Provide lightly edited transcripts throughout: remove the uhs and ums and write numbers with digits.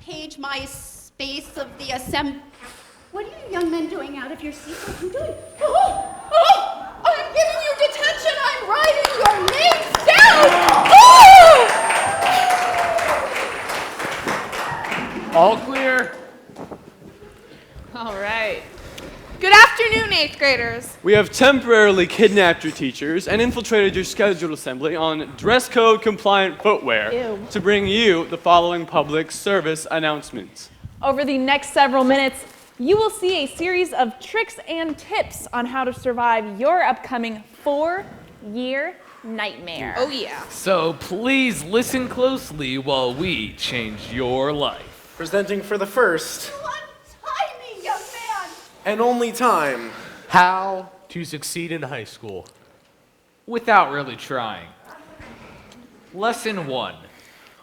page my space of the assembly. What are you young men doing out of your seats? What are you doing? I'm giving you detention. I'm writing your names down. All clear. All right. Good afternoon, 8th graders. We have temporarily kidnapped your teachers and infiltrated your scheduled assembly on dress code compliant footwear Ew. to bring you the following public service announcements. Over the next several minutes, you will see a series of tricks and tips on how to survive your upcoming 4-year nightmare. Oh, yeah. So please listen closely while we change your life. Presenting for the first Untie me, young man. and only time. How to succeed in high school. Without really trying. Lesson 1.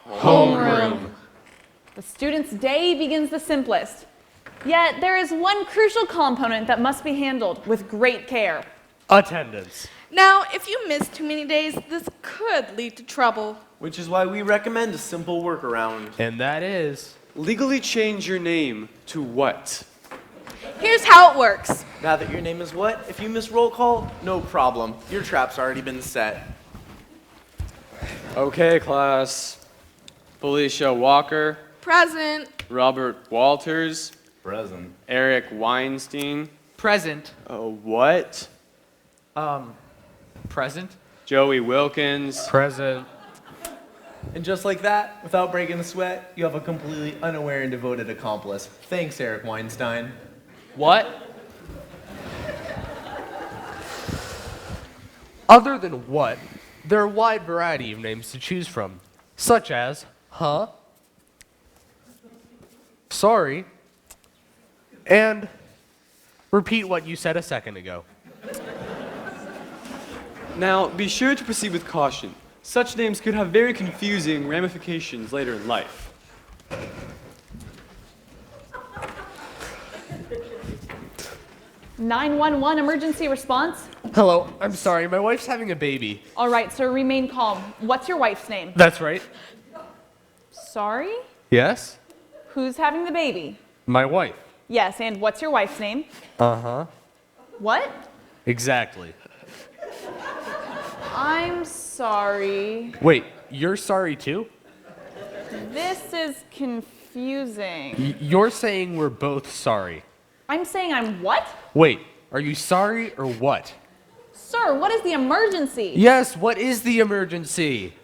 Homeroom. The student's day begins the simplest. Yet there is one crucial component that must be handled with great care. Attendance. Now, if you miss too many days, this could lead to trouble. Which is why we recommend a simple workaround. And that is... Legally change your name to what? Here's how it works. Now that your name is what, if you miss roll call, no problem. Your trap's already been set. Okay, class. Felicia Walker, Present. Robert Walters, Present. Eric Weinstein, Present. what? Present. Joey Wilkins, Present. And just like that, without breaking a sweat, you have a completely unaware and devoted accomplice. Thanks, Eric Weinstein. What? Other than what, there are a wide variety of names to choose from, such as, sorry, and repeat what you said a second ago. Now, be sure to proceed with caution. Such names could have very confusing ramifications later in life. "911 emergency response." Hello, I'm sorry, my wife's having a baby. All right, sir, remain calm. What's your wife's name? That's right. Sorry? Yes? Who's having the baby? My wife. Yes, and what's your wife's name? Uh-huh. What? Exactly. I'm sorry. Wait, you're sorry too? This is confusing. You're saying we're both sorry. I'm saying I'm what? Wait, are you sorry or what? Sir, what is the emergency? Yes, what is the emergency?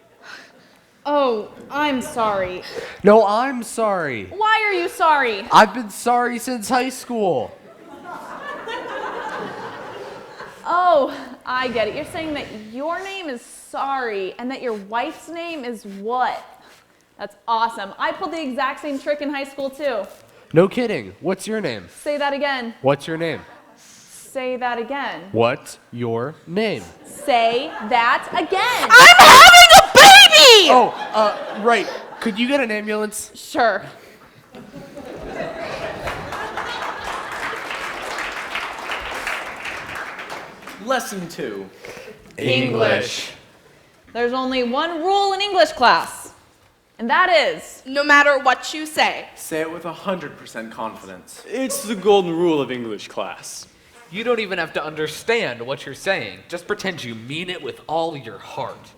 Oh, I'm sorry. No, I'm sorry. Why are you sorry? I've been sorry since high school. Oh, I get it. You're saying that your name is Sorry and that your wife's name is what? That's awesome. I pulled the exact same trick in high school too. No kidding. What's your name? Say that again. What's your name? Say that again. What's your name? Say that again. Oh, right. Could you get an ambulance? Sure. Lesson 2. English. There's only one rule in English class, and that is, No matter what you say. Say it with 100% confidence. It's the golden rule of English class. You don't even have to understand what you're saying. Just pretend you mean it with all your heart.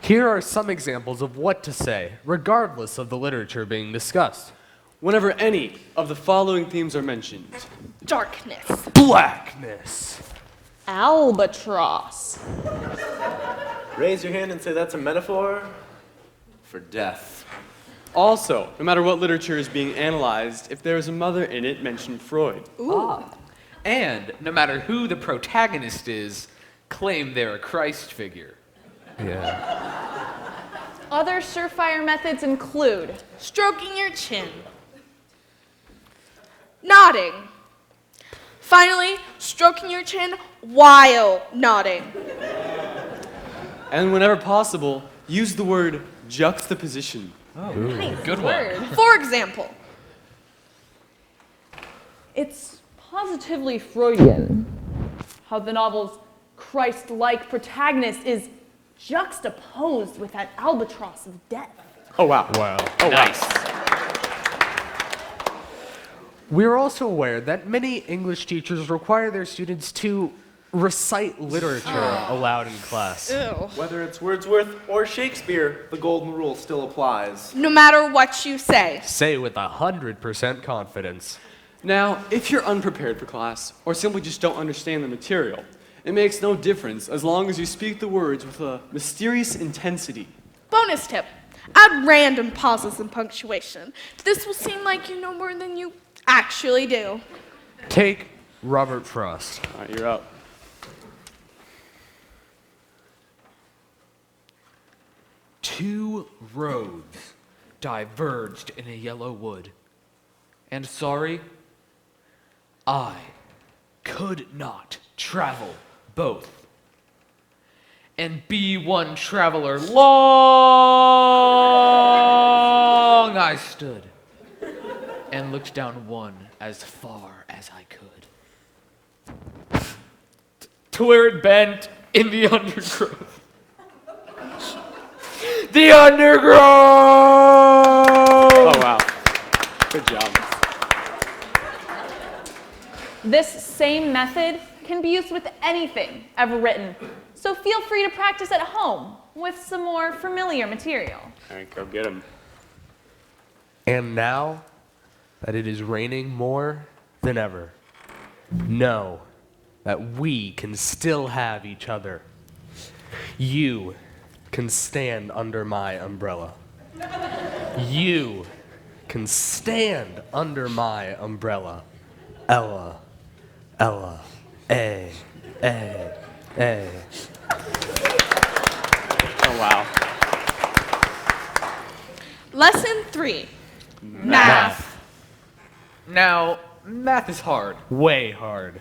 Here are some examples of what to say, regardless of the literature being discussed. Whenever any of the following themes are mentioned: Darkness. Blackness. albatross. Raise your hand and say that's a metaphor for death. also, no matter what literature is being analyzed, if there is a mother in it, mention Freud. And no matter who the protagonist is, claim they're a Christ figure. Yeah. Other surefire methods include Stroking your chin. Nodding. Finally, stroking your chin while nodding. And whenever possible, use the word juxtaposition. Good one. For example, It's positively Freudian how the novel's Christ-like protagonist is juxtaposed with that albatross of death. Oh, wow. Wow. Oh, Nice. wow. We're also aware that many English teachers require their students to recite literature aloud in class. Ew. Whether it's Wordsworth or Shakespeare, the golden rule still applies. No matter what you say. Say with 100% confidence. Now, if you're unprepared for class or simply just don't understand the material, it makes no difference as long as you speak the words with a mysterious intensity. Bonus tip. Add random pauses and punctuation. This will seem like you know more than you actually do. Take Robert Frost. All right, you're up. Two roads diverged in a yellow wood. And sorry, I could not travel both. And be one traveler long I stood, and looked down one as far as I could. To where it bent in the undergrowth. The undergrowth! Oh, wow. Good job. This same method can be used with anything ever written, so feel free to practice at home with some more familiar material. All right, go get him. And now that it is raining more than ever, know that we can still have each other. You can stand under my umbrella. You can stand under my umbrella. Ella, Ella, A, A, A. Oh, wow. Lesson 3. Math. Now, math is hard. Way hard.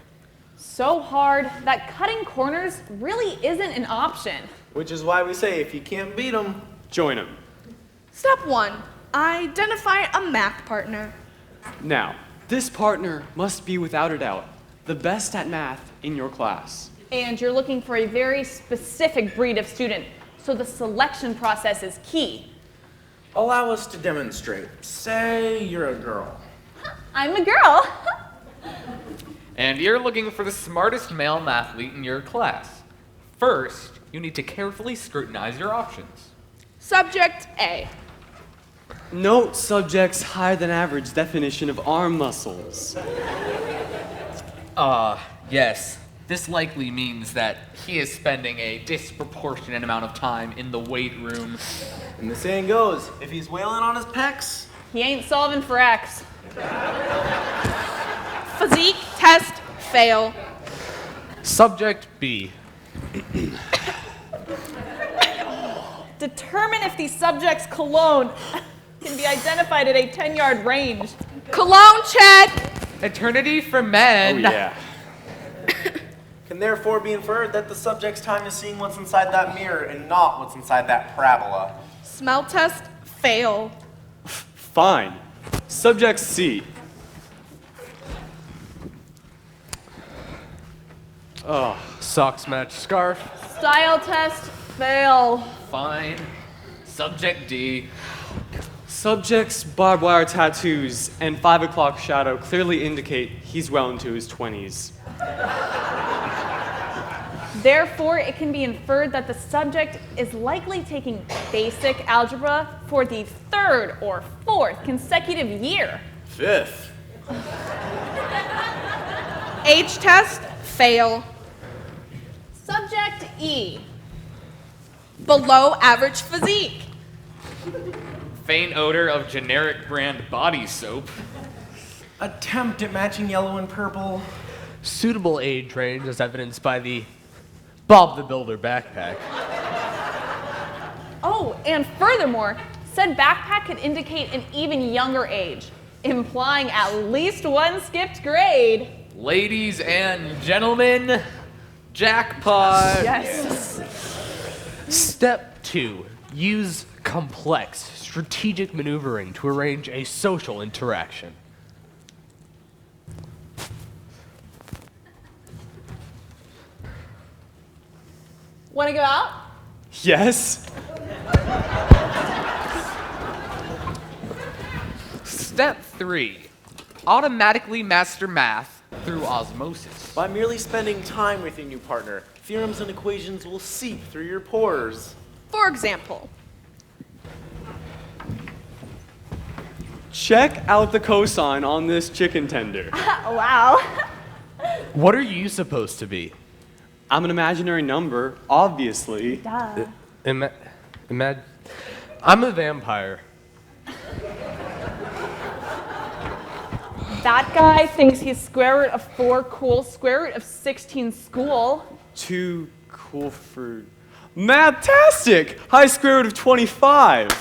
So hard that cutting corners really isn't an option. Which is why we say if you can't beat them, Join him. Step 1. Identify a math partner. Now, this partner must be without a doubt the best at math in your class. And you're looking for a very specific breed of student, so the selection process is key. allow us to demonstrate. Say you're a girl. I'm a girl. And you're looking for the smartest male mathlete in your class. First, you need to carefully scrutinize your options. Subject A. Note subject's higher than average definition of arm muscles. Yes. This likely means that he is spending a disproportionate amount of time in the weight room. And the saying goes, if he's wailing on his pecs, He ain't solving for X. Physique test fail. Subject B. Determine if the subject's cologne can be identified at a 10-yard range. Cologne check. Eternity for men. Oh, yeah. can therefore be inferred that the subject's time is seeing what's inside that mirror and not what's inside that parabola. Smell test fail. Fine. Subject C. Oh, Socks match scarf. Style test fail. Fine. Subject D. subject's barbed wire tattoos and 5 o'clock shadow clearly indicate he's well into his 20s. Therefore, it can be inferred that the subject is likely taking basic algebra for the 3rd or 4th consecutive year. 5th. Age test fail. Subject E. Below average physique. Faint odor of generic brand body soap. Attempt at matching yellow and purple. Suitable age range as evidenced by the Bob the Builder backpack. Oh, and furthermore, said backpack could indicate an even younger age, implying at least one skipped grade. Ladies and gentlemen, jackpot. Yes. Step 2. Use complex strategic maneuvering to arrange a social interaction. Want to go out? Yes? Step 3. automatically master math through osmosis. By merely spending time with your new partner, theorems and equations will seep through your pores. For example, Check out the cosine on this chicken tender. Wow. What are you supposed to be? I'm an imaginary number, obviously. I'm a vampire. That guy thinks he's square root of 4 cool, square root of 16 school. Too cool for... Mathtastic! High square root of 25.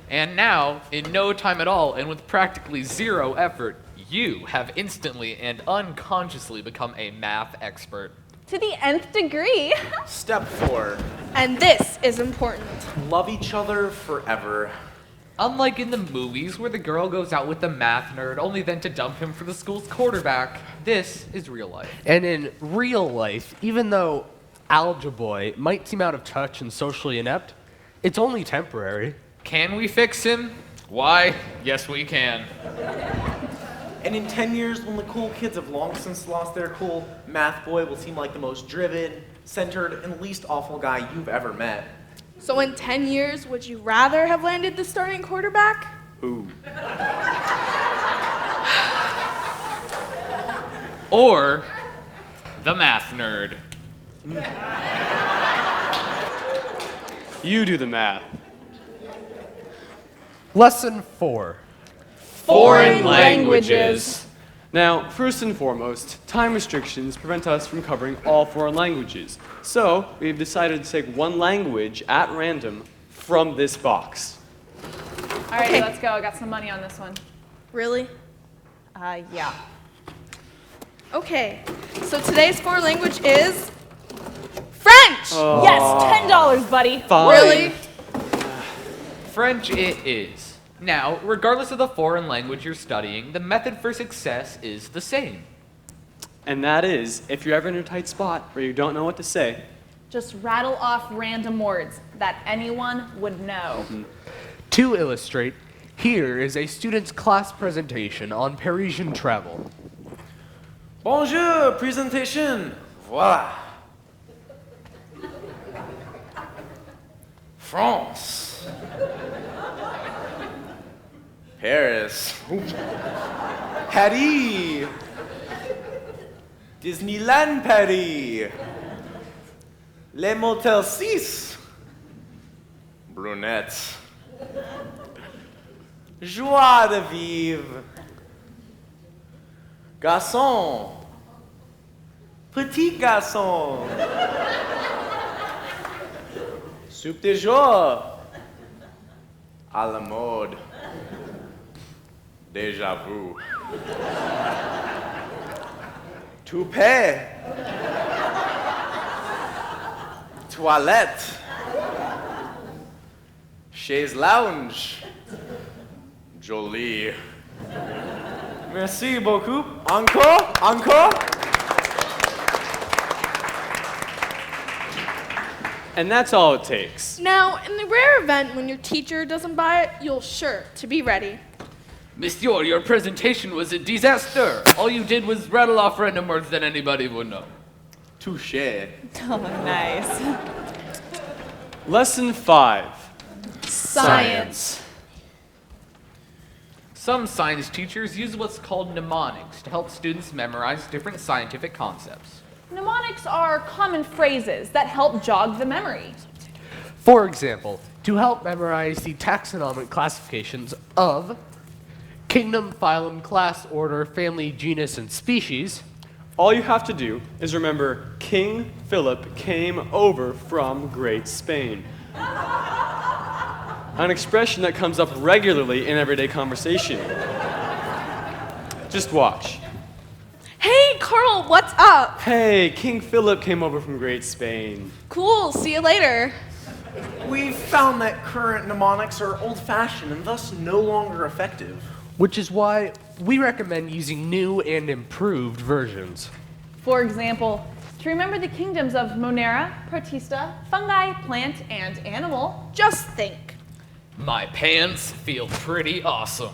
And now, in no time at all, and with practically zero effort, you have instantly and unconsciously become a math expert. To the nth degree. Step 4. and this is important. Love each other forever. Unlike in the movies where the girl goes out with the math nerd only then to dump him for the school's quarterback, this is real life. And in real life, even though Algebra Boy might seem out of touch and socially inept, it's only temporary. Can we fix him? Why, yes we can. And in 10 years, when the cool kids have long since lost their cool, Math Boy will seem like the most driven, centered, and least awful guy you've ever met. So in 10 years, would you rather have landed the starting quarterback? Ooh. Or the math nerd. You do the math. Lesson 4. Foreign languages. Now, first and foremost, time restrictions prevent us from covering all foreign languages. So, we've decided to take one language at random from this box. All right, Okay. let's go. I got some money on this one. Really? Yeah. Okay, so today's foreign language is French! Yes, $10, buddy. Fine. Really? French it is. Now, regardless of the foreign language you're studying, the method for success is the same. And that is, if you're ever in a tight spot where you don't know what to say, Just rattle off random words that anyone would know. To illustrate, here is a student's class presentation on Parisian travel. Bonjour, presentation. Voilà. France. Paris. Paris. Disneyland Paris. Les Motel 6. Brunettes. Joie de vivre. Garçon. Petit garçon. Soupe de jour. À la mode. Déjà vu. Toupet. Toilette. Chaise lounge. Jolie. Merci beaucoup. Encore? Encore? and that's all it takes. Now, in the rare event when your teacher doesn't buy it, you'll sure to be ready. Monsieur, your presentation was a disaster. All you did was rattle off random words that anybody would know. Touché. Oh, nice. Lesson 5. Science. Some science teachers use what's called mnemonics to help students memorize different scientific concepts. Mnemonics are common phrases that help jog the memory. For example, to help memorize the taxonomic classifications of kingdom, phylum, class, order, family, genus, and species, All you have to do is remember King Philip came over from Great Spain. An expression that comes up regularly in everyday conversation. Just watch. Hey, Carl, what's up? Hey, King Philip came over from Great Spain. Cool, see you later. We've found that current mnemonics are old-fashioned and thus no longer effective. which is why we recommend using new and improved versions. For example, to remember the kingdoms of Monera, Protista, fungi, plant, and animal. Just think. My pants feel pretty awesome.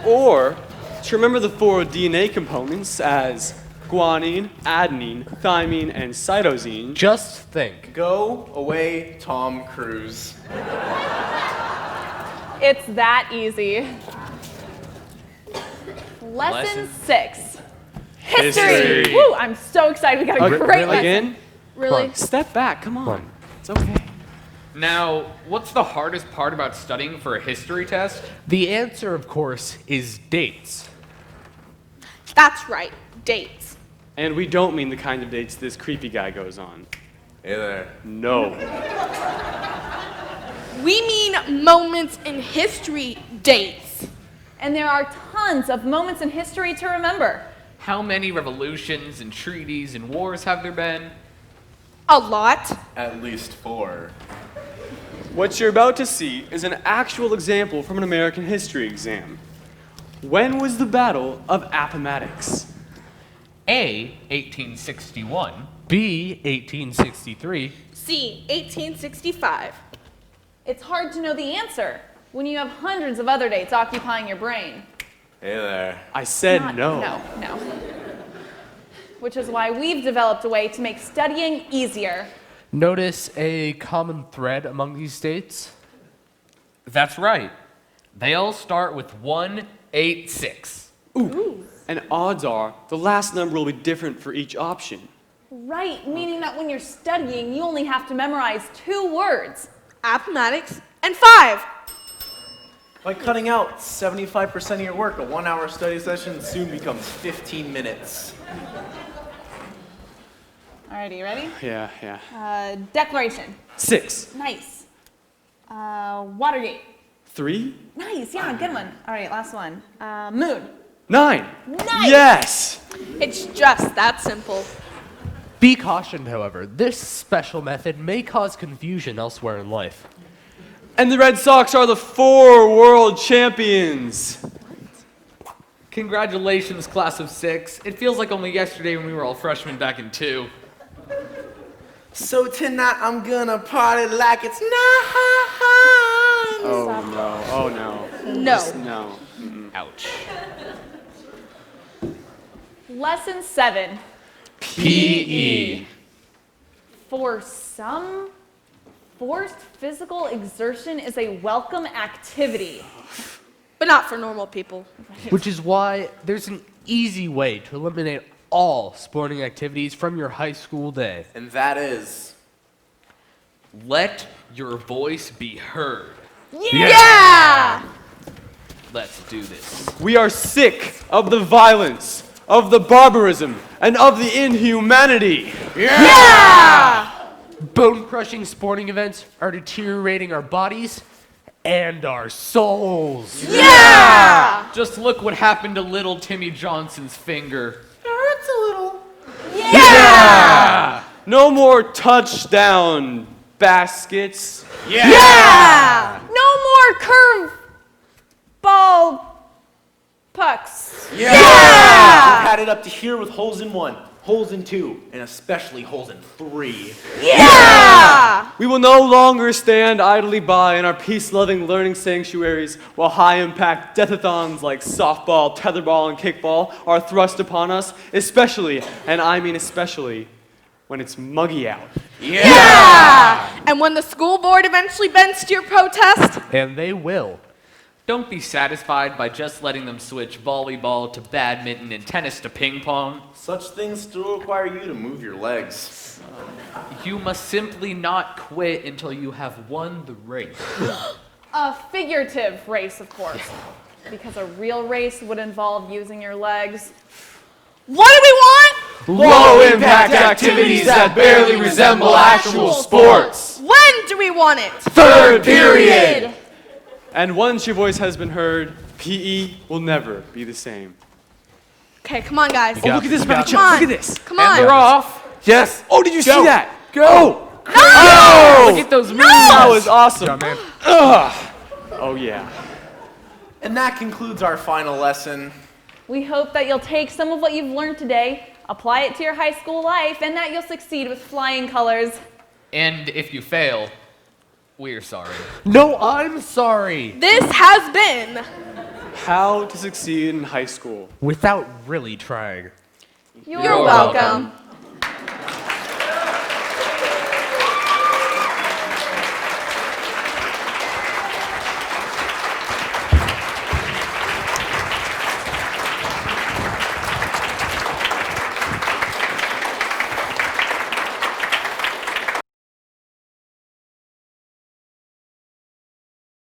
Or to remember the 4 DNA components as guanine, adenine, thymine, and cytosine. Just think. Go away, Tom Cruise. It's that easy. Lesson 6. History. Woo, I'm so excited. We got a great lesson. Again? Really? Step back, come on. It's okay. Now, what's the hardest part about studying for a history test? The answer, of course, is dates. That's right, dates. And we don't mean the kind of dates this creepy guy goes on. Hey there. No. We mean moments in history dates. And there are tons of moments in history to remember. How many revolutions and treaties and wars have there been? A lot. At least 4. What you're about to see is an actual example from an American history exam. When was the Battle of Appomattox? A, 1861. B, 1863. C, 1865. It's hard to know the answer when you have hundreds of other dates occupying your brain. Hey there. I said Not- no. No. Which is why we've developed a way to make studying easier. Notice a common thread among these dates? That's right. They all start with 186. And odds are the last number will be different for each option. Right, meaning that when you're studying, you only have to memorize 2 words. Appomattox and 5. By cutting out 75% of your work, a 1-hour study session soon becomes 15 minutes. Alrighty, you ready? Yeah. Declaration. 6. Nice. Watergate. 3. Nice, yeah, good one. Alright, last one. Moon. 9. Nice! Yes! It's just that simple. Be cautioned, however, this special method may cause confusion elsewhere in life. And the Red Sox are the 4 world champions. Congratulations, class of 6. It feels like only yesterday when we were all freshmen back in 2. So tonight I'm gonna party like it's not. Oh no, oh no. No. Just no. Ouch. Lesson 7. PE. For some, forced physical exertion is a welcome activity. But not for normal people. Which is why there's an easy way to eliminate all sporting activities from your high school day. And that is. Let your voice be heard. Yeah! Let's do this. We are sick of the violence, of the barbarism, and of the inhumanity. Bone-crushing sporting events are deteriorating our bodies and our souls. Just look what happened to little Timmy Johnson's finger. Hurts a little. No more touchdown baskets. No more curve ball pucks. We've had it up to here with holes in 1, holes in 2, and especially holes in 3. We will no longer stand idly by in our peace-loving learning sanctuaries while high-impact death-a-thons like softball, tetherball, and kickball are thrust upon us, especially, and I mean especially, when it's muggy out. And when the school board eventually bends to your protest, And they will. Don't be satisfied by just letting them switch volleyball to badminton and tennis to ping pong. Such things still require you to move your legs. You must simply not quit until you have won the race. A figurative race, of course. Because a real race would involve using your legs. what do we want? Low-impact activities that barely resemble actual sports. When do we want it? Third period! And once your voice has been heard, PE will never be the same. Okay, come on, guys. got Look at this You got matchup. Come on. Look at this. Come on. We're off. Yes. Oh, did you see that? Go! Look at those moves. That was awesome. Yeah, man. Oh, yeah. And that concludes our final lesson. We hope that you'll take some of what you've learned today, apply it to your high school life, and that you'll succeed with flying colors. And if you fail, We're sorry. No, I'm sorry. This has been How to succeed in high school. Without really trying. You're welcome.